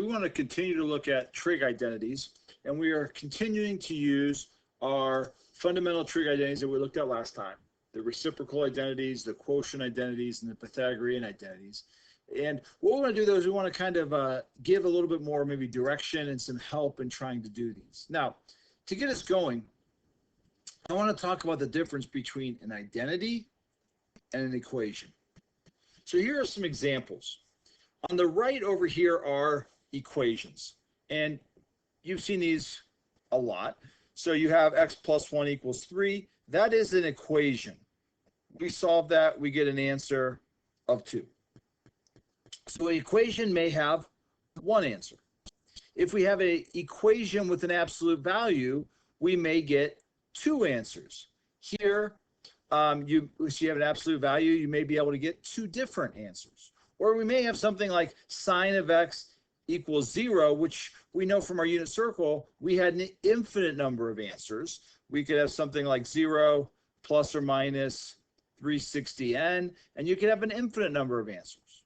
we want to continue to look at trig identities, and we are continuing to use our fundamental trig identities that we looked at last time, the reciprocal identities, the quotient identities, and the Pythagorean identities. And what we want to do, though, is we want to kind of give a little bit more maybe direction and some help in trying to do these. Now, to get us going, I want to talk about the difference between an identity and an equation. So here are some examples. On the right over here are equations, and you've seen these a lot. So you have x plus 1 equals 3. That is an equation. We solve that, we get an answer of 2. So an equation may have one answer. If we have an equation with an absolute value, we may get two answers. Here, if you have an absolute value, you may be able to get two different answers. Or we may have something like sine of x equals 0, which we know from our unit circle, we had an infinite number of answers. We could have something like 0 plus or minus 360n, and you could have an infinite number of answers.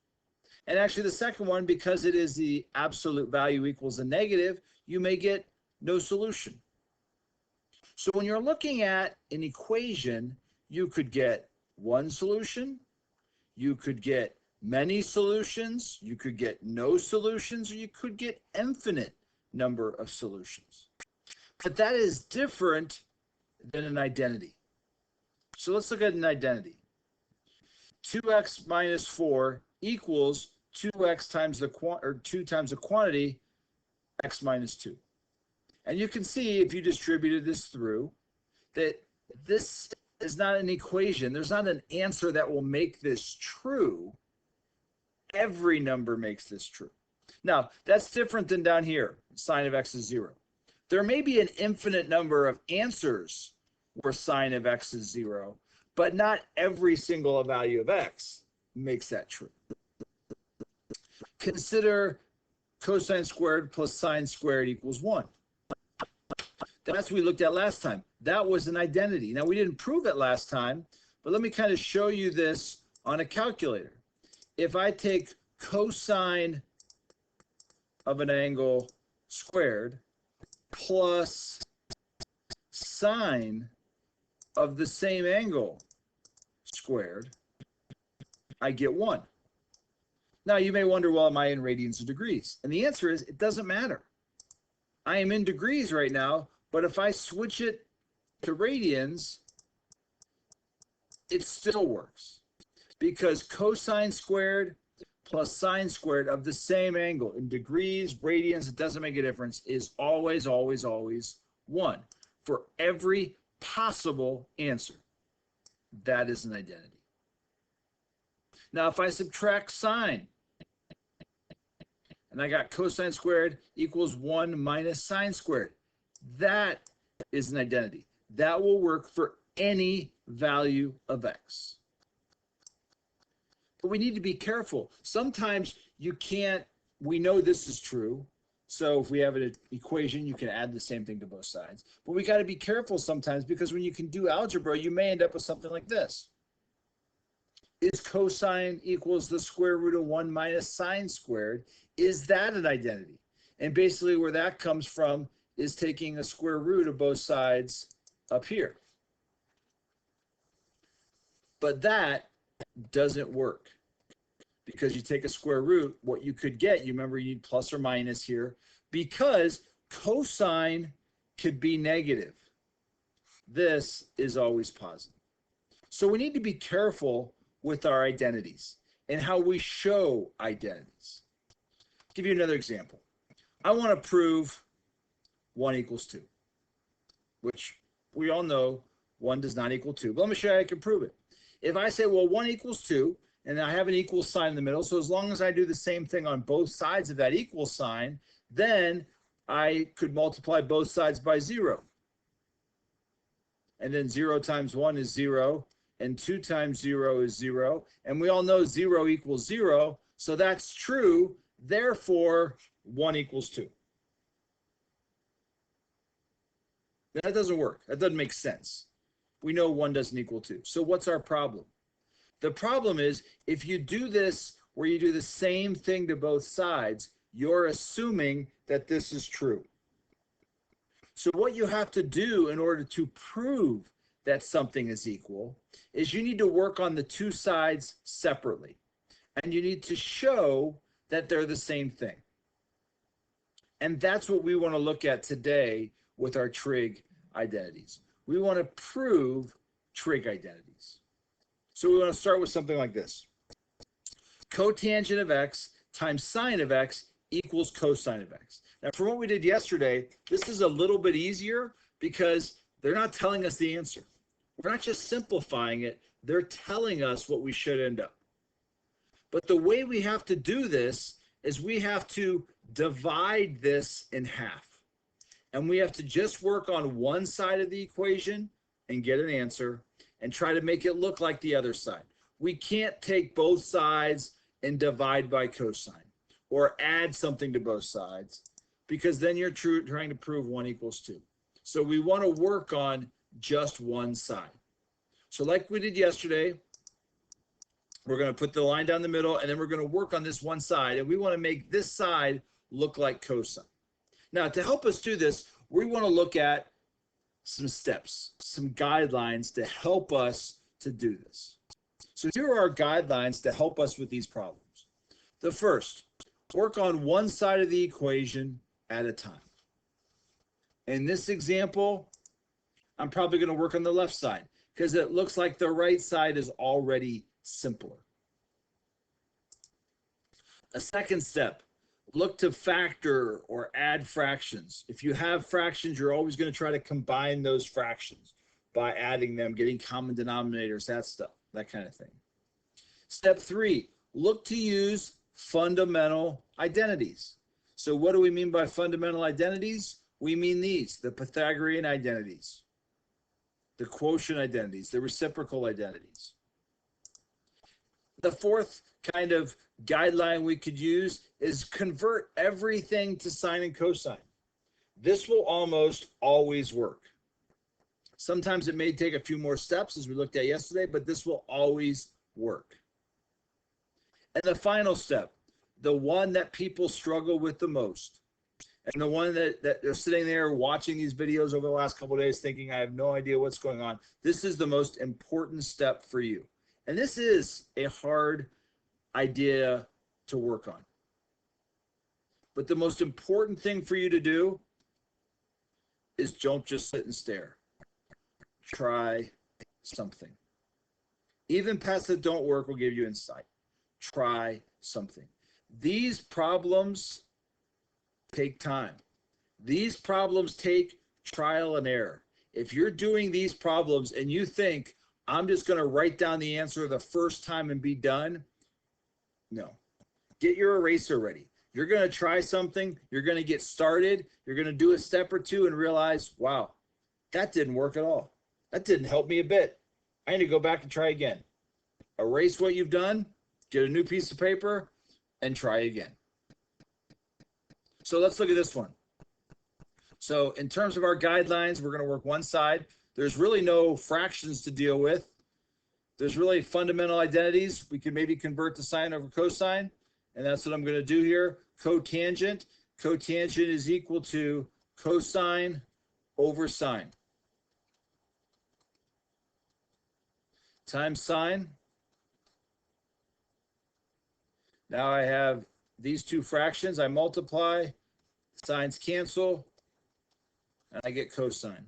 And actually the second one, because it is the absolute value equals a negative, you may get no solution. So when you're looking at an equation, you could get one solution, you could get many solutions, you could get no solutions, or you could get infinite number of solutions. But that is different than an identity. So let's look at an identity. 2x minus 4 equals 2x times the 2 times the quantity x minus 2. And you can see, if you distributed this through, that this is not an equation. There's not an answer that will make this true. Every number makes this true. Now, that's different than down here, sine of x is 0. There may be an infinite number of answers where sine of x is 0, but not every single value of x makes that true. Consider cosine squared plus sine squared equals 1. That's what we looked at last time. That was an identity. Now, we didn't prove it last time, but let me kind of show you this on a calculator. If I take cosine of an angle squared plus sine of the same angle squared, I get 1. Now, you may wonder, well, am I in radians or degrees? And the answer is, it doesn't matter. I am in degrees right now, but if I switch it to radians, it still works. Because cosine squared plus sine squared of the same angle in degrees, radians, it doesn't make a difference, is always, always, always 1 for every possible answer. That is an identity. Now, if I subtract sine, and I got cosine squared equals 1 minus sine squared, that is an identity. That will work for any value of x. But we need to be careful. Sometimes you can't, we know this is true. So if we have an equation, you can add the same thing to both sides. But we got to be careful sometimes, because when you can do algebra, you may end up with something like this. Is cosine equals the square root of 1 minus sine squared? Is that an identity? And basically where that comes from is taking a square root of both sides up here. But that doesn't work, because you take a square root, what you could get, you remember you need plus or minus here, because cosine could be negative. This is always positive. So we need to be careful with our identities and how we show identities. I'll give you another example. I want to prove 1 equals 2, which we all know 1 does not equal 2. But let me show you how I can prove it. If I say, well, 1 equals 2, and I have an equal sign in the middle, so as long as I do the same thing on both sides of that equal sign, then I could multiply both sides by 0. And then 0 times 1 is 0, and 2 times 0 is 0. And we all know 0 equals 0, so that's true. Therefore, 1 equals 2. That doesn't work. That doesn't make sense. We know 1 doesn't equal 2. So what's our problem? The problem is, if you do this where you do the same thing to both sides, you're assuming that this is true. So what you have to do in order to prove that something is equal is you need to work on the two sides separately. And you need to show that they're the same thing. And that's what we want to look at today with our trig identities. We want to prove trig identities. So we want to start with something like this. Cotangent of x times sine of x equals cosine of x. Now, from what we did yesterday, this is a little bit easier because they're not telling us the answer. We're not just simplifying it, they're telling us what we should end up. But the way we have to do this is we have to divide this in half. And we have to just work on one side of the equation and get an answer and try to make it look like the other side. We can't take both sides and divide by cosine or add something to both sides because then you're trying to prove 1 equals 2. So we want to work on just one side. So like we did yesterday, we're going to put the line down the middle and then we're going to work on this one side and we want to make this side look like cosine. Now to help us do this, we want to look at some steps, some guidelines to help us to do this. So here are our guidelines to help us with these problems. The first, work on one side of the equation at a time. In this example, I'm probably going to work on the left side because it looks like the right side is already simpler. A second step, look to factor or add fractions. If you have fractions, you're always going to try to combine those fractions by adding them, getting common denominators, that stuff, that kind of thing. Step 3, look to use fundamental identities. So what do we mean by fundamental identities? We mean these, the Pythagorean identities, the quotient identities, the reciprocal identities. The fourth kind of guideline we could use is convert everything to sine and cosine. This will almost always work. Sometimes it may take a few more steps as we looked at yesterday, but this will always work. And the final step, the one that people struggle with the most, and the one that they're sitting there watching these videos over the last couple of days thinking, I have no idea what's going on. This is the most important step for you. And this is a hard idea to work on. But the most important thing for you to do is don't just sit and stare. Try something. Even paths that don't work will give you insight. Try something. These problems take time. These problems take trial and error. If you're doing these problems and you think, I'm just going to write down the answer the first time and be done, no. Get your eraser ready. You're going to try something. You're going to get started. You're going to do a step or two and realize, wow, that didn't work at all. That didn't help me a bit. I need to go back and try again. Erase what you've done, get a new piece of paper, and try again. So let's look at this one. So in terms of our guidelines, we're going to work one side. There's really no fractions to deal with. There's really fundamental identities. We can maybe convert to sine over cosine, and that's what I'm going to do here. Cotangent. Cotangent is equal to cosine over sine times sine. Now I have these two fractions. I multiply, sines cancel, and I get cosine,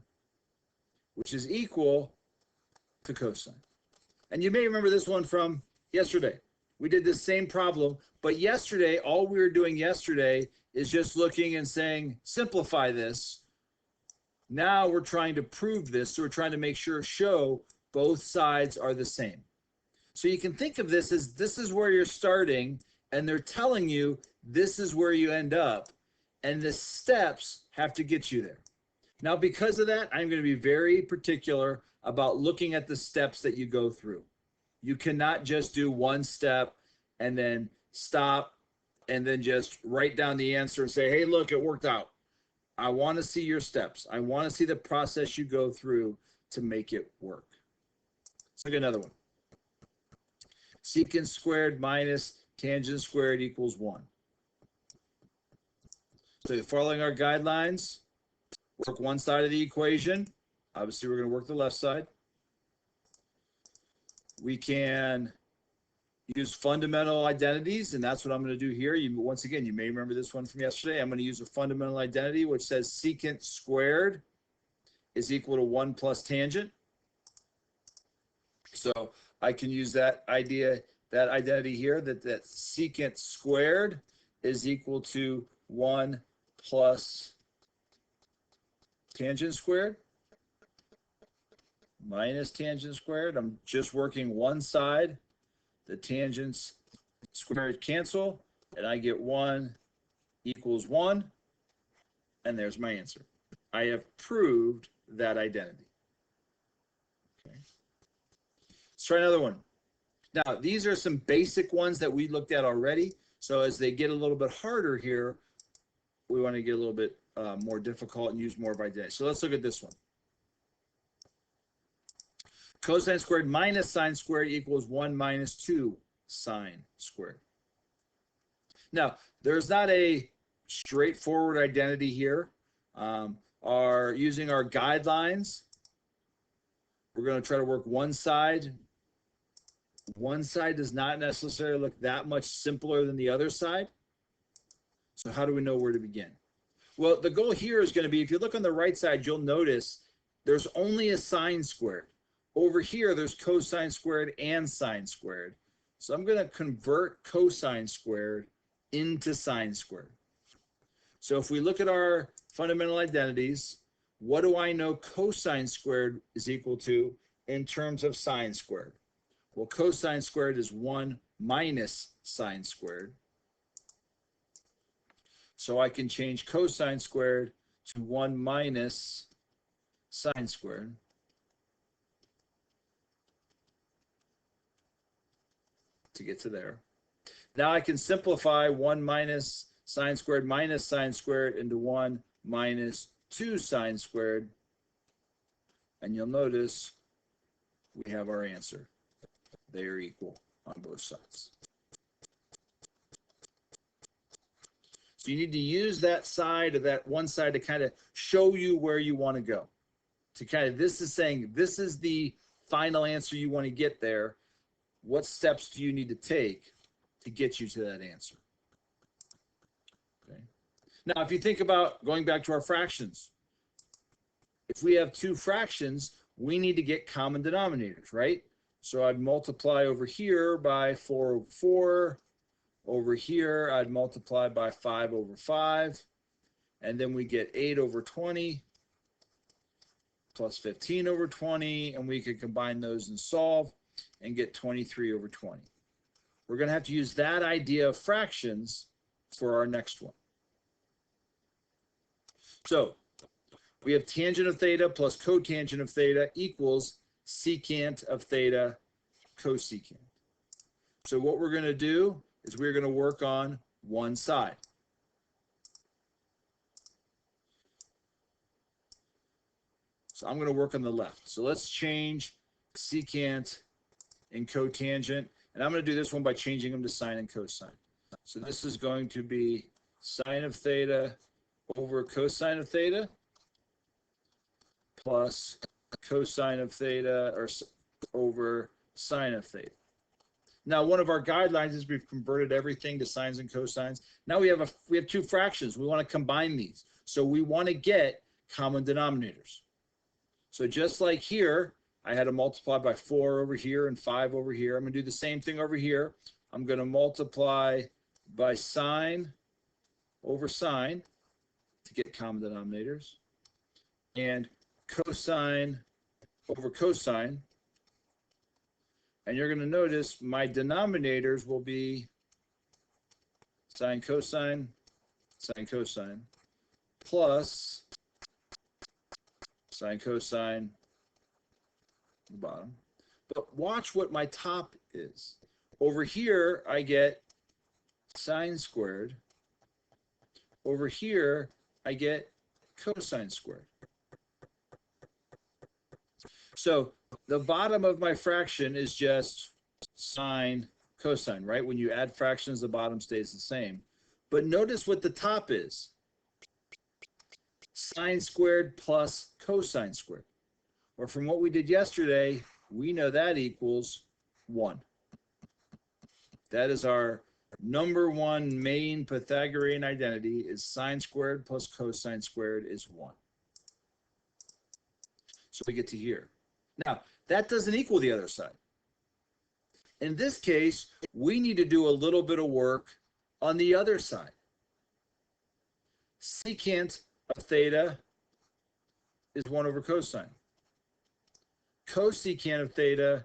which is equal to cosine. And you may remember this one from yesterday. We did this same problem, but yesterday, all we were doing yesterday is just looking and saying, simplify this. Now we're trying to prove this, so we're trying to make sure, show both sides are the same. So you can think of this as this is where you're starting, and they're telling you this is where you end up, and the steps have to get you there. Now, because of that, I'm going to be very particular about looking at the steps that you go through. You cannot just do one step and then stop and then just write down the answer and say, hey, look, it worked out. I want to see your steps. I want to see the process you go through to make it work. Let's look at another one. Secant squared minus tangent squared equals 1. So following our guidelines, work one side of the equation. Obviously, we're going to work the left side. We can use fundamental identities, and that's what I'm going to do here. Once again, you may remember this one from yesterday. I'm going to use a fundamental identity, which says secant squared is equal to 1 plus tangent. So I can use that identity here, that secant squared is equal to 1 plus tangent squared minus tangent squared. I'm just working one side. The tangents squared cancel, and I get 1 equals 1, and there's my answer. I have proved that identity. Okay. Let's try another one. Now, these are some basic ones that we looked at already. So as they get a little bit harder here, we want to get a little bit more difficult and use more of identity. So let's look at this one. Cosine squared minus sine squared equals 1 minus 2 sine squared. Now, there's not a straightforward identity here. Using our guidelines, we're going to try to work one side. One side does not necessarily look that much simpler than the other side. So how do we know where to begin? Well, the goal here is going to be, if you look on the right side, you'll notice there's only a sine squared. Over here, there's cosine squared and sine squared. So I'm going to convert cosine squared into sine squared. So if we look at our fundamental identities, what do I know cosine squared is equal to in terms of sine squared? Well, cosine squared is 1 minus sine squared. So I can change cosine squared to 1 minus sine squared. To get to there. Now I can simplify 1 minus sine squared into 1 minus 2 sine squared. And you'll notice we have our answer. They are equal on both sides. So you need to use that side, or that one side, to kind of show you where you want to go. This is saying this is the final answer you want to get there. What steps do you need to take to get you to that answer? Okay. Now, if you think about going back to our fractions, if we have two fractions, we need to get common denominators, right? So I'd multiply over here by 4 over 4. Over here, I'd multiply by 5 over 5. And then we get 8 over 20 plus 15 over 20. And we could combine those and solve and get 23 over 20. We're going to have to use that idea of fractions for our next one. So we have tangent of theta plus cotangent of theta equals secant of theta cosecant. So what we're going to do is we're going to work on one side. So I'm going to work on the left. So let's change secant and cotangent. And I'm going to do this one by changing them to sine and cosine. So this is going to be sine of theta over cosine of theta plus cosine of theta or over sine of theta. Now, one of our guidelines is we've converted everything to sines and cosines. Now we have two fractions. We want to combine these. So we want to get common denominators. So just like here, I had to multiply by 4 over here and 5 over here. I'm going to do the same thing over here. I'm going to multiply by sine over sine to get common denominators, and cosine over cosine. And you're going to notice my denominators will be sine cosine, sine cosine, plus sine cosine at the bottom. But watch what my top is. Over here, I get sine squared. Over here, I get cosine squared. So the bottom of my fraction is just sine cosine, right? When you add fractions, the bottom stays the same. But notice what the top is. sine squared plus cosine squared. Or from what we did yesterday, we know that equals 1. That is our number one main Pythagorean identity, is sine squared plus cosine squared is 1. So we get to here. Now, that doesn't equal the other side. In this case, we need to do a little bit of work on the other side. Secant of theta is 1 over cosine. Cosecant of theta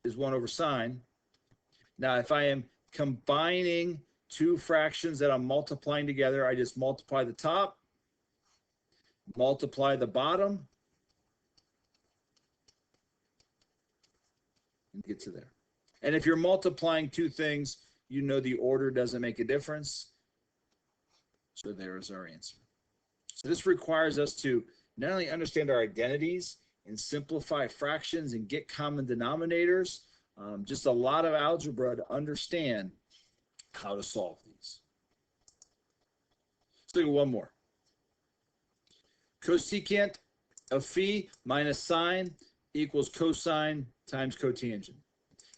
is 1 over sine. Now, if I am combining two fractions that I'm multiplying together, I just multiply the top, multiply the bottom, and get to there. And if you're multiplying two things, you know the order doesn't make a difference. So there is our answer. So this requires us to not only understand our identities and simplify fractions and get common denominators, just a lot of algebra to understand how to solve these. Let's look at one more. Cosecant of phi minus sine equals cosine times cotangent.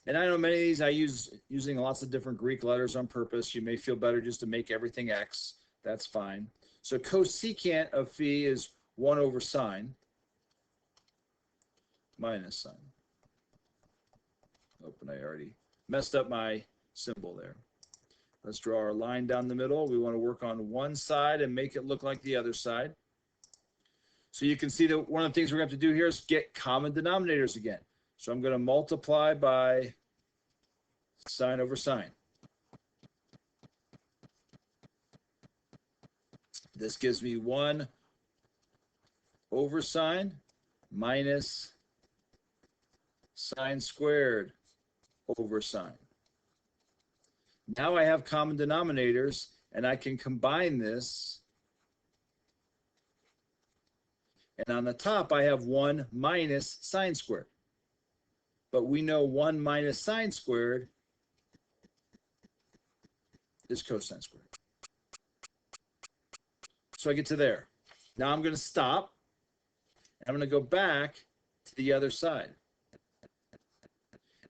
And I know many of these I use using lots of different Greek letters on purpose. You may feel better just to make everything x. That's fine. So cosecant of phi is 1 over sine minus sine. Oh, and I already messed up my symbol there. Let's draw our line down the middle. We want to work on one side and make it look like the other side. So you can see that one of the things we're going to have to do here is get common denominators again. So I'm going to multiply by sine over sine. This gives me 1 over sine minus sine squared over sine. Now I have common denominators, and I can combine this. And on the top, I have 1 minus sine squared. But we know 1 minus sine squared is cosine squared. So I get to there. Now I'm going to stop. I'm going to go back to the other side.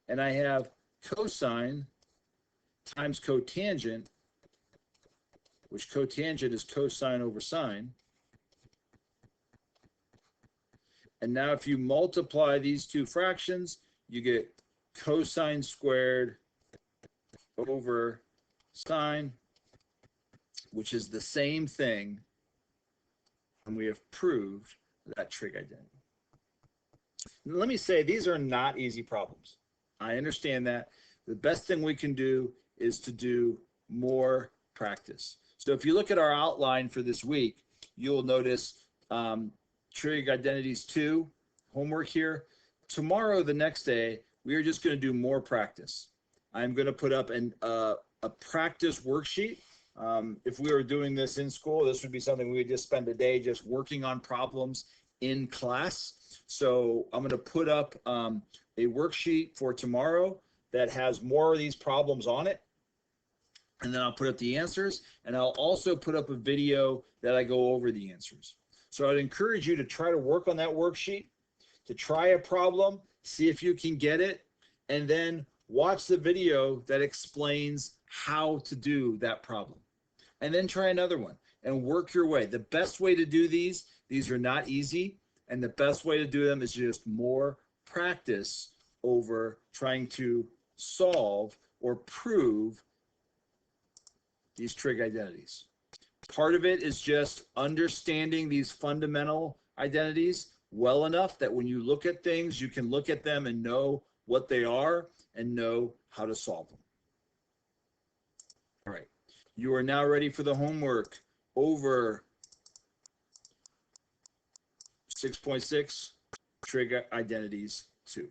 And I have cosine times cotangent, which cotangent is cosine over sine. And now if you multiply these two fractions, you get cosine squared over sine, which is the same thing, and we have proved that trig identity. Let me say, these are not easy problems. I understand that. The best thing we can do is to do more practice. So if you look at our outline for this week, you'll notice trig identities 2, homework here. Tomorrow, the next day, we are just going to do more practice. I'm going to put up a practice worksheet. If we were doing this in school, this would be something we would just spend a day just working on problems in class. So I'm going to put up a worksheet for tomorrow that has more of these problems on it. And then I'll put up the answers, and I'll also put up a video that I go over the answers. So I'd encourage you to try to work on that worksheet, to try a problem, see if you can get it, and then watch the video that explains how to do that problem. And then try another one and work your way. The best way to do these are not easy, and the best way to do them is just more practice over trying to solve or prove these trig identities. Part of it is just understanding these fundamental identities well enough that when you look at things, you can look at them and know what they are and know how to solve them. All right, you are now ready for the homework over 6.6 trig identities 2.